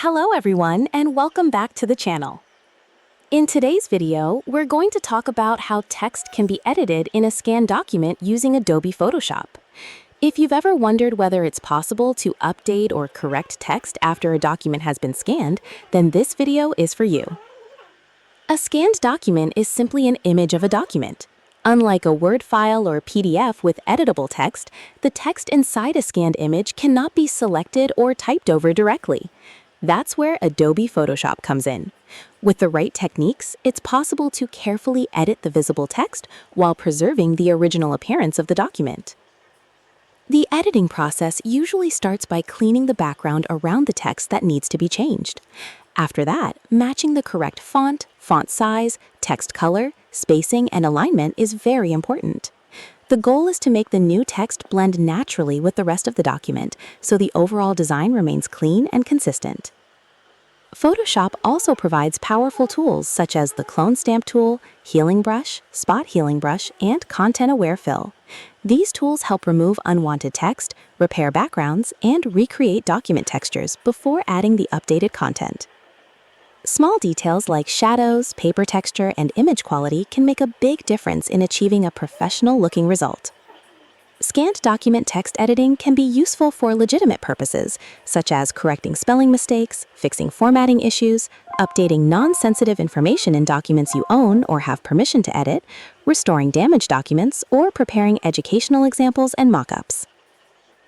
Hello everyone, and welcome back to the channel. In today's video, we're going to talk about how text can be edited in a scanned document using Adobe Photoshop. If you've ever wondered whether it's possible to update or correct text after a document has been scanned, then this video is for you. A scanned document is simply an image of a document. Unlike a Word file or PDF with editable text, the text inside a scanned image cannot be selected or typed over directly. That's where Adobe Photoshop comes in. With the right techniques, it's possible to carefully edit the visible text while preserving the original appearance of the document. The editing process usually starts by cleaning the background around the text that needs to be changed. After that, matching the correct font, font size, text color, spacing, and alignment is very important. The goal is to make the new text blend naturally with the rest of the document, so the overall design remains clean and consistent. Photoshop also provides powerful tools such as the Clone Stamp tool, Healing Brush, Spot Healing Brush, and Content-Aware Fill. These tools help remove unwanted text, repair backgrounds, and recreate document textures before adding the updated content. Small details like shadows, paper texture, and image quality can make a big difference in achieving a professional-looking result. Scanned document text editing can be useful for legitimate purposes, such as correcting spelling mistakes, fixing formatting issues, updating non-sensitive information in documents you own or have permission to edit, restoring damaged documents, or preparing educational examples and mock-ups.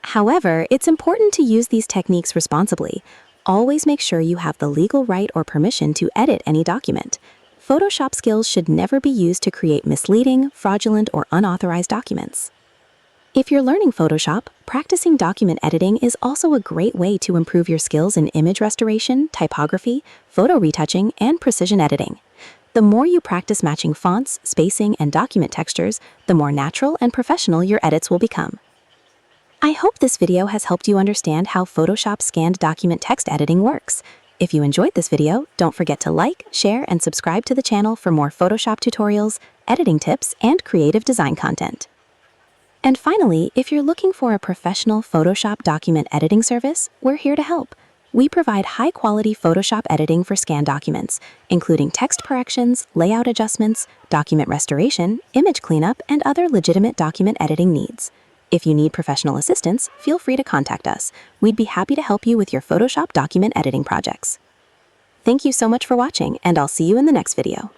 However, it's important to use these techniques responsibly. Always make sure you have the legal right or permission to edit any document. Photoshop skills should never be used to create misleading, fraudulent, or unauthorized documents. If you're learning Photoshop, practicing document editing is also a great way to improve your skills in image restoration, typography, photo retouching, and precision editing. The more you practice matching fonts, spacing, and document textures, the more natural and professional your edits will become. I hope this video has helped you understand how Photoshop scanned document text editing works. If you enjoyed this video, don't forget to like, share, and subscribe to the channel for more Photoshop tutorials, editing tips, and creative design content. And finally, if you're looking for a professional Photoshop document editing service, we're here to help. We provide high-quality Photoshop editing for scanned documents, including text corrections, layout adjustments, document restoration, image cleanup, and other legitimate document editing needs. If you need professional assistance, feel free to contact us. We'd be happy to help you with your Photoshop document editing projects. Thank you so much for watching, and I'll see you in the next video.